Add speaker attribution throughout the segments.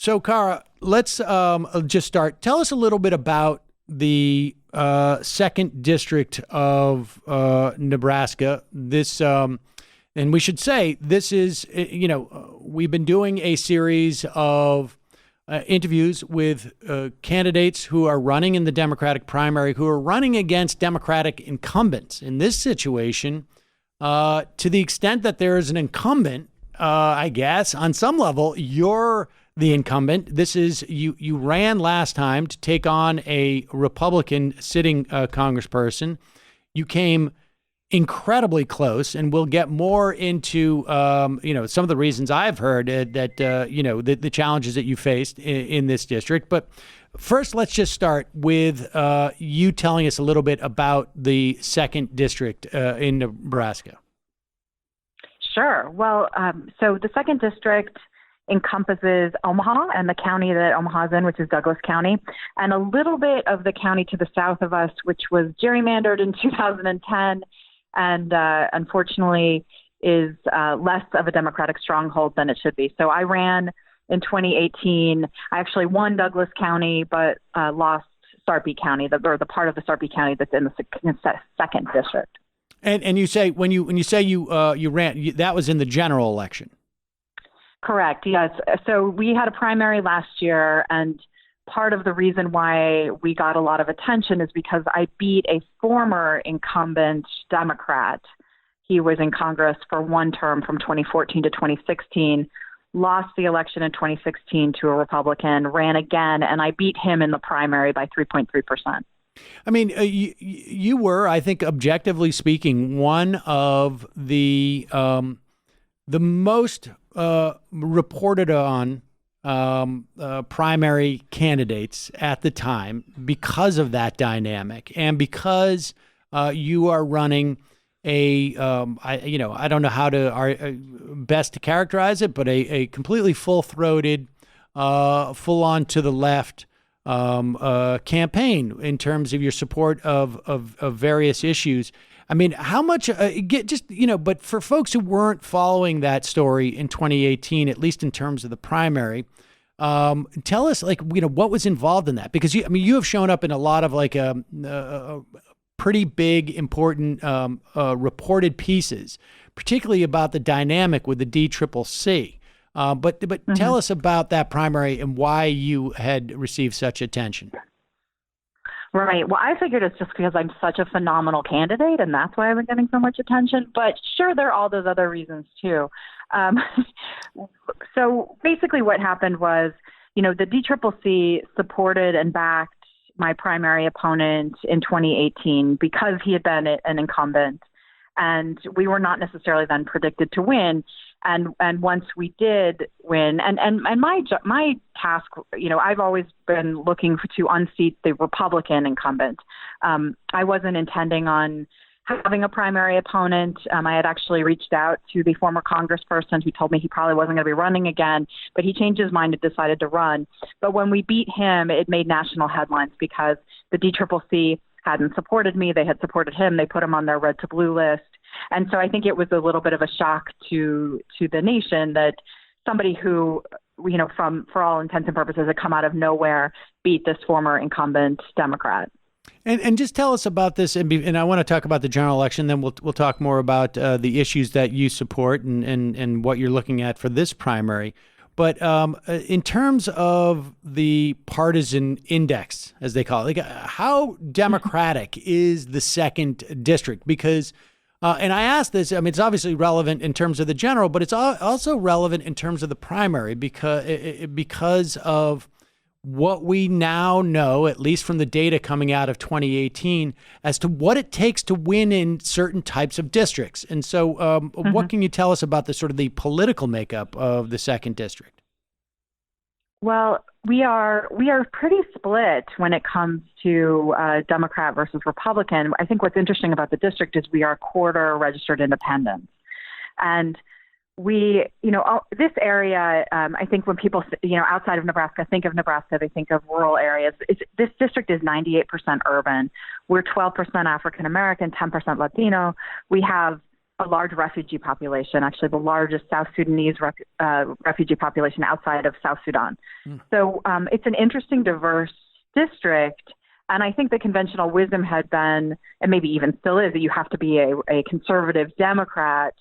Speaker 1: So, Kara, let's just start. Tell us a little bit about the second district of Nebraska. This, and we should say, this is, we've been doing a series of interviews with candidates who are running in the Democratic primary, who are running against Democratic incumbents. In this situation, to the extent that there is an incumbent, I guess, on some level, you're the incumbent. This is you ran last time to take on a Republican sitting congressperson. You came incredibly close, and we'll get more into some of the reasons I've heard that the challenges that you faced in this district. But first, let's just start with you telling us a little bit about the second district in Nebraska.
Speaker 2: Sure. Well, so the second district encompasses Omaha and the county that Omaha's in, which is Douglas County, and a little bit of the county to the south of us, which was gerrymandered in 2010 and unfortunately is less of a Democratic stronghold than it should be. So I ran in 2018. I actually won Douglas County, but lost Sarpy County, the part of the Sarpy County that's in the second district.
Speaker 1: And you say when you say you ran, that was in the general election.
Speaker 2: Correct. Yes. So we had a primary last year, and part of the reason why we got a lot of attention is because I beat a former incumbent Democrat. He was in Congress for one term from 2014 to 2016, lost the election in 2016 to a Republican, ran again, and I beat him in the primary by 3.3%.
Speaker 1: I mean, you were, I think, objectively speaking, one of the most reported on primary candidates at the time because of that dynamic, and because you are running I don't know how to best to characterize it, but a completely full-throated, full-on to the left campaign in terms of your support of various issues. I mean, how much but for folks who weren't following that story in 2018, at least in terms of the primary, tell us what was involved in that, because you have shown up in a lot of pretty big, important reported pieces, particularly about the dynamic with the DCCC. But tell us about that primary and why you had received such attention.
Speaker 2: Right. Well, I figured it's just because I'm such a phenomenal candidate, and that's why I've been getting so much attention. But sure, there are all those other reasons, too. So basically what happened was, the DCCC supported and backed my primary opponent in 2018 because he had been an incumbent, and we were not necessarily then predicted to win. And once we did win, and my task, I've always been looking to unseat the Republican incumbent. I wasn't intending on having a primary opponent. I had actually reached out to the former congressperson who told me he probably wasn't going to be running again, but he changed his mind and decided to run. But when we beat him, it made national headlines because the DCCC hadn't supported me. They had supported him. They put him on their red to blue list. And so I think it was a little bit of a shock to the nation that somebody who, for all intents and purposes, had come out of nowhere, beat this former incumbent Democrat.
Speaker 1: And just tell us about this, and I want to talk about the general election. Then we'll talk more about the issues that you support and what you're looking at for this primary. But in terms of the partisan index, as they call it, how democratic is the second district? Because and I ask this, it's obviously relevant in terms of the general, but it's also relevant in terms of the primary because of what we now know, at least from the data coming out of 2018, as to what it takes to win in certain types of districts. And so what can you tell us about the sort of the political makeup of the second district?
Speaker 2: Well, we are pretty split when it comes to Democrat versus Republican. I think what's interesting about the district is we are quarter registered independents. And we, this area, I think when people, outside of Nebraska, think of Nebraska, they think of rural areas. This district is 98% urban. We're 12% African American, 10% Latino. We have a large refugee population, actually the largest South Sudanese refugee population outside of South Sudan. So it's an interesting, diverse district. And I think the conventional wisdom had been, and maybe even still is, that you have to be a conservative Democrat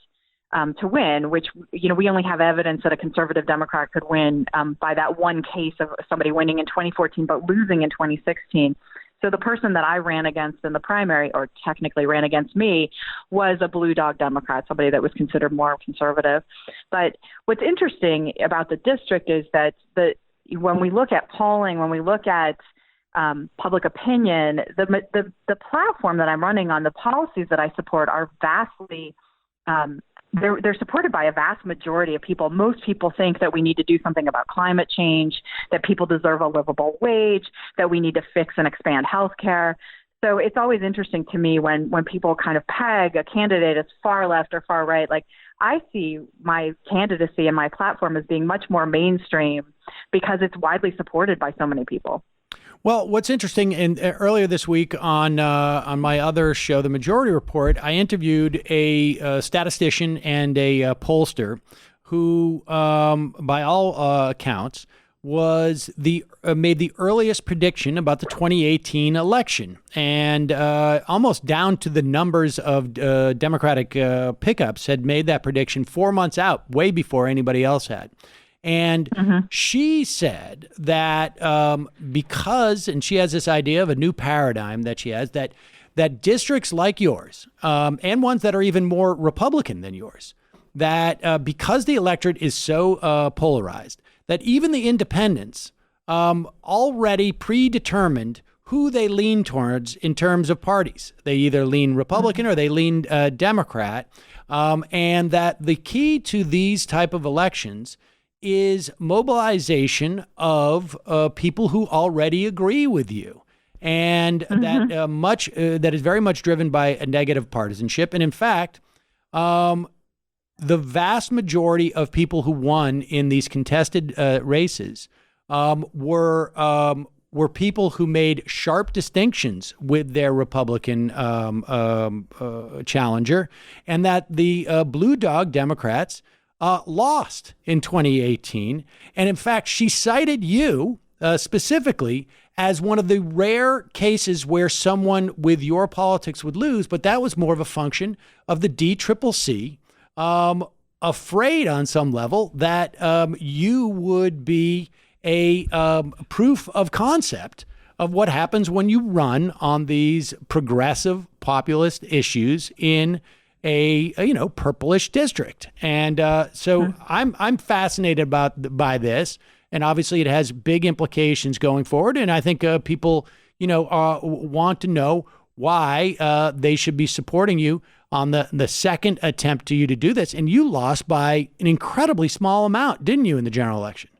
Speaker 2: to win, which, we only have evidence that a conservative Democrat could win by that one case of somebody winning in 2014 but losing in 2016. So the person that I ran against in the primary, or technically ran against me, was a blue dog Democrat, somebody that was considered more conservative. But what's interesting about the district is that when we look at polling, when we look at public opinion, the platform that I'm running on, the policies that I support are vastly they're supported by a vast majority of people. Most people think that we need to do something about climate change, that people deserve a livable wage, that we need to fix and expand healthcare. So it's always interesting to me when people kind of peg a candidate as far left or far right. Like, I see my candidacy and my platform as being much more mainstream because it's widely supported by so many people.
Speaker 1: Well, what's interesting, and earlier this week on my other show, The Majority Report, I interviewed a statistician and a pollster who, by all accounts, made the earliest prediction about the 2018 election, and almost down to the numbers of Democratic pickups had made that prediction 4 months out, way before anybody else had. And she said that because, and she has this idea of a new paradigm that she has, that districts like yours, and ones that are even more Republican than yours, that because the electorate is so polarized, that even the independents already predetermined who they lean towards in terms of parties. They either lean Republican or they lean Democrat, and that the key to these type of elections is mobilization of people who already agree with you, and that is very much driven by a negative partisanship. And in fact, the vast majority of people who won in these contested races were people who made sharp distinctions with their Republican challenger, and that the blue dog Democrats lost in 2018. And in fact, she cited you specifically as one of the rare cases where someone with your politics would lose, but that was more of a function of the DCCC afraid on some level that you would be a proof of concept of what happens when you run on these progressive populist issues in a purplish district. And so I'm fascinated by this, and obviously it has big implications going forward. And I think people want to know why they should be supporting you on the second attempt to you to do this. And you lost by an incredibly small amount, didn't you, in the general election?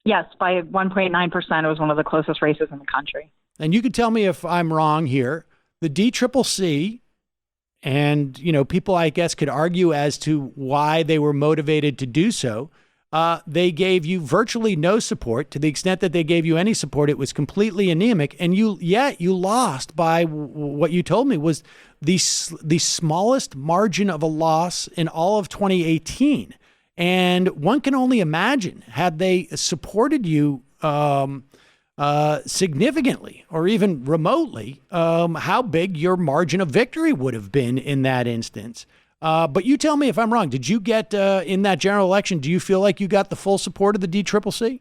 Speaker 2: Yes, by 1.9%. It was one of the closest races in the country.
Speaker 1: And you could tell me if I'm wrong here. The DCCC, and, people, I guess, could argue as to why they were motivated to do so. They gave you virtually no support. To the extent that they gave you any support, it was completely anemic. And you lost by what you told me was the smallest margin of a loss in all of 2018. And one can only imagine, had they supported you significantly or even remotely, how big your margin of victory would have been in that instance. But you tell me if I'm wrong. Did you get in that general election, do you feel like you got the full support of the DCCC?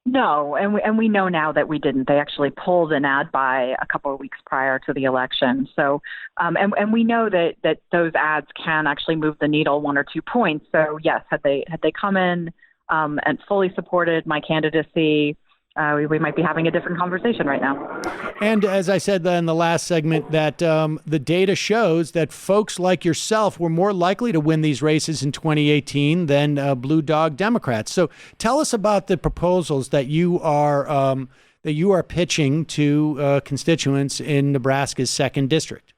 Speaker 2: No, and we know now that we didn't. They actually pulled an ad buy a couple of weeks prior to the election. So, and we know that those ads can actually move the needle 1 or 2 points. So yes, had they come in and fully supported my candidacy, we might be having a different conversation right now.
Speaker 1: And as I said in the last segment, that the data shows that folks like yourself were more likely to win these races in 2018 than blue dog Democrats. So tell us about the proposals that you are pitching to constituents in Nebraska's 2nd district.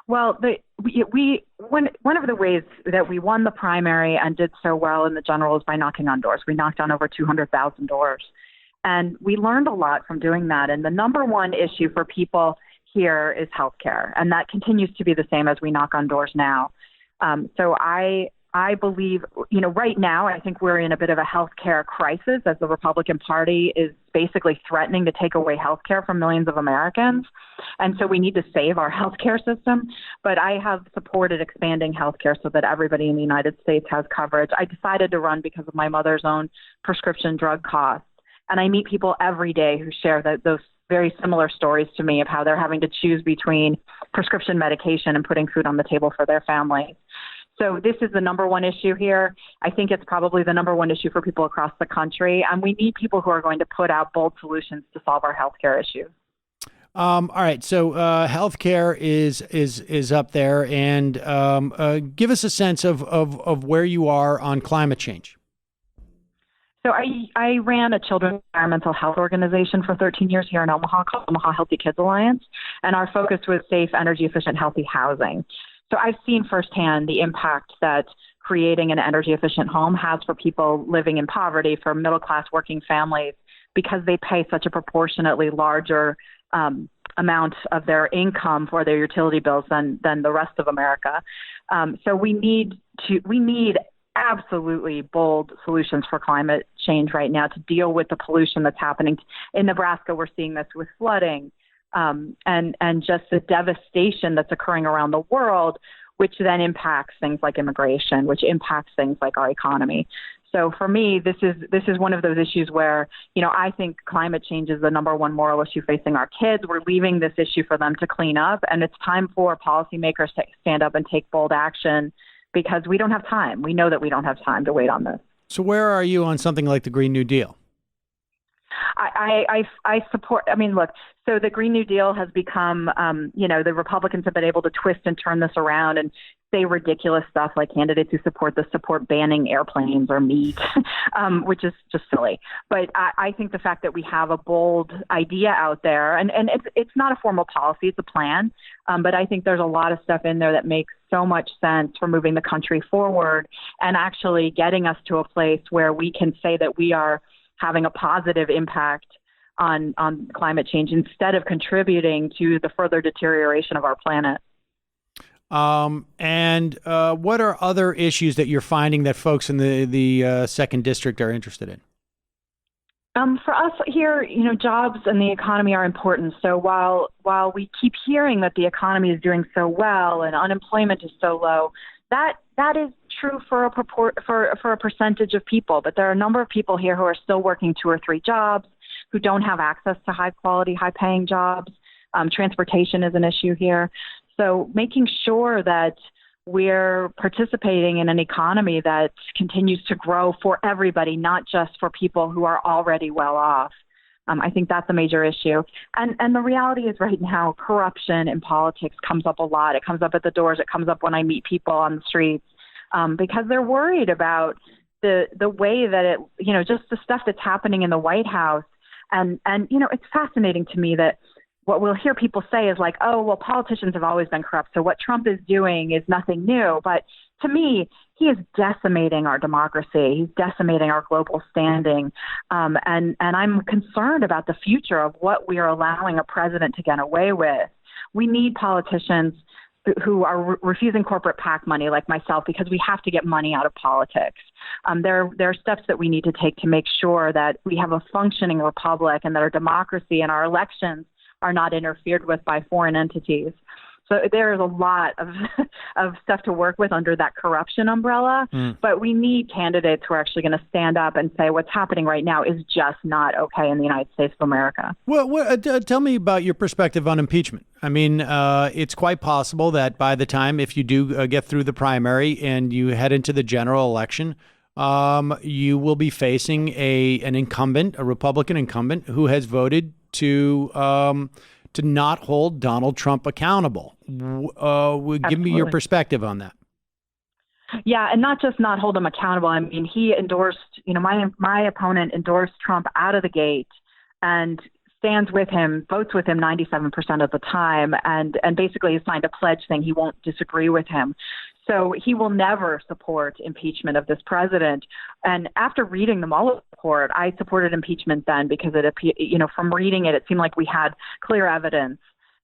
Speaker 2: Well, one of the ways that we won the primary and did so well in the general is by knocking on doors. We knocked on over 200,000 doors. And we learned a lot from doing that. And the number one issue for people here is healthcare, and that continues to be the same as we knock on doors now. So I believe, right now, I think we're in a bit of a healthcare crisis as the Republican Party is basically threatening to take away healthcare from millions of Americans. And so we need to save our healthcare system. But I have supported expanding healthcare so that everybody in the United States has coverage. I decided to run because of my mother's own prescription drug costs. And I meet people every day who share those very similar stories to me of how they're having to choose between prescription medication and putting food on the table for their families. So this is the number one issue here. I think it's probably the number one issue for people across the country. And we need people who are going to put out bold solutions to solve our healthcare issues.
Speaker 1: All right. So healthcare is up there. And give us a sense of where you are on climate change.
Speaker 2: So I ran a children's environmental health organization for 13 years here in Omaha called Omaha Healthy Kids Alliance. And our focus was safe, energy efficient, healthy housing. So I've seen firsthand the impact that creating an energy efficient home has for people living in poverty, for middle class working families, because they pay such a proportionately larger amount of their income for their utility bills than the rest of America. So we need absolutely bold solutions for climate change right now to deal with the pollution that's happening. In Nebraska, we're seeing this with flooding. And just the devastation that's occurring around the world, which then impacts things like immigration, which impacts things like our economy. So for me, this is one of those issues where, I think climate change is the number one moral issue facing our kids. We're leaving this issue for them to clean up, and it's time for policymakers to stand up and take bold action because we don't have time. We know that we don't have time to wait on this.
Speaker 1: So where are you on something like the Green New Deal?
Speaker 2: I support. I mean, look. So the Green New Deal has become, the Republicans have been able to twist and turn this around and say ridiculous stuff like candidates who support this support banning airplanes or meat, which is just silly. But I think the fact that we have a bold idea out there, and it's not a formal policy, it's a plan. But I think there's a lot of stuff in there that makes so much sense for moving the country forward and actually getting us to a place where we can say that we are having a positive impact on climate change instead of contributing to the further deterioration of our planet.
Speaker 1: And what are other issues that you're finding that folks in the second district are interested in?
Speaker 2: For us here, jobs and the economy are important. So while we keep hearing that the economy is doing so well and unemployment is so low, that is true for a percentage of people. But there are a number of people here who are still working 2 or 3 jobs, who don't have access to high quality, high paying jobs. Transportation is an issue here. So making sure that we're participating in an economy that continues to grow for everybody, not just for people who are already well off. I think that's a major issue. And the reality is right now, corruption in politics comes up a lot. It comes up at the doors. It comes up when I meet people on the streets because they're worried about the way that it, just the stuff that's happening in the White House. And it's fascinating to me that what we'll hear people say is like, oh, well, politicians have always been corrupt, so what Trump is doing is nothing new. But to me, he is decimating our democracy. He's decimating our global standing. And I'm concerned about the future of what we are allowing a president to get away with. We need politicians who are refusing corporate PAC money like myself because we have to get money out of politics. There are steps that we need to take to make sure that we have a functioning republic and that our democracy and our elections are not interfered with by foreign entities. So there is a lot of stuff to work with under that corruption umbrella, but we need candidates who are actually going to stand up and say what's happening right now is just not okay in the United States of America.
Speaker 1: Well, tell me about your perspective on impeachment. I mean, it's quite possible that by the time, if you do get through the primary and you head into the general election, you will be facing an incumbent, a Republican incumbent, who has voted to not hold Donald Trump accountable. Give me your perspective on that.
Speaker 2: Yeah, and not just not hold him accountable. I mean, he endorsed, my opponent endorsed Trump out of the gate and stands with him, votes with him 97% of the time, and basically has signed a pledge saying he won't disagree with him. So he will never support impeachment of this president. And after reading the Mueller report, I supported impeachment then because from reading it, it seemed like we had clear evidence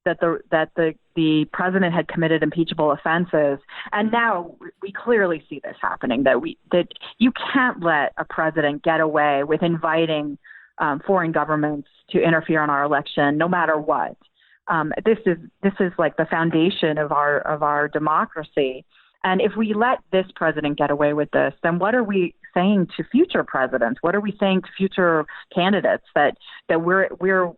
Speaker 2: the president had committed impeachable offenses. And now we clearly see this happening, that you can't let a president get away with inviting foreign governments to interfere in our election, no matter what. This is like the foundation of our democracy. And if we let this president get away with this, then what are we saying to future presidents? What are we saying to future candidates that we're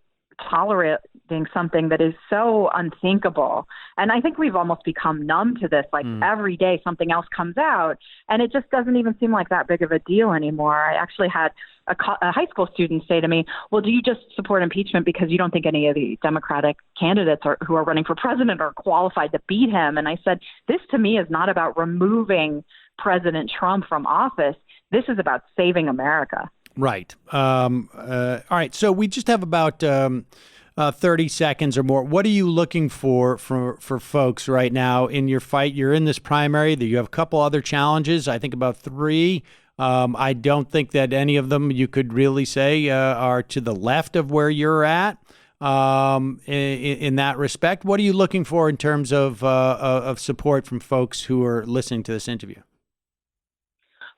Speaker 2: tolerating something that is so unthinkable? And I think we've almost become numb to this. Like every day something else comes out, and it just doesn't even seem like that big of a deal anymore. I actually had a high school student say to me, well, do you just support impeachment because you don't think any of the Democratic candidates who are running for president are qualified to beat him? And I said, this to me is not about removing President Trump from office. This is about saving America.
Speaker 1: Right. All right. So we just have about 30 seconds or more. What are you looking for folks right now in your fight? You're in this primary. You have a couple other challenges, I think about 3. I don't think that any of them you could really say are to the left of where you're at in that respect. What are you looking for in terms of support from folks who are listening to this interview?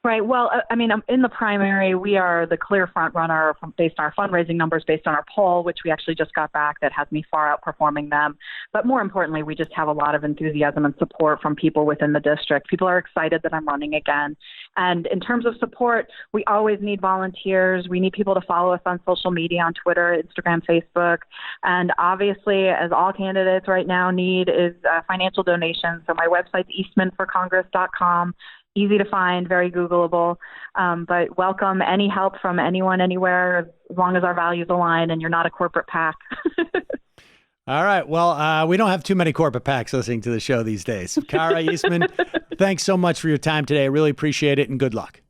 Speaker 2: Right. Well, I mean, in the primary, we are the clear front runner based on our fundraising numbers, based on our poll, which we actually just got back that has me far outperforming them. But more importantly, we just have a lot of enthusiasm and support from people within the district. People are excited that I'm running again. And in terms of support, we always need volunteers. We need people to follow us on social media, on Twitter, Instagram, Facebook. And obviously, as all candidates right now need, is financial donations. So my website's eastmanforcongress.com. Easy to find, very Googleable, but welcome any help from anyone, anywhere, as long as our values align and you're not a corporate PAC.
Speaker 1: All right. Well, we don't have too many corporate PACs listening to the show these days. Kara Eastman, thanks so much for your time today. I really appreciate it, and good luck.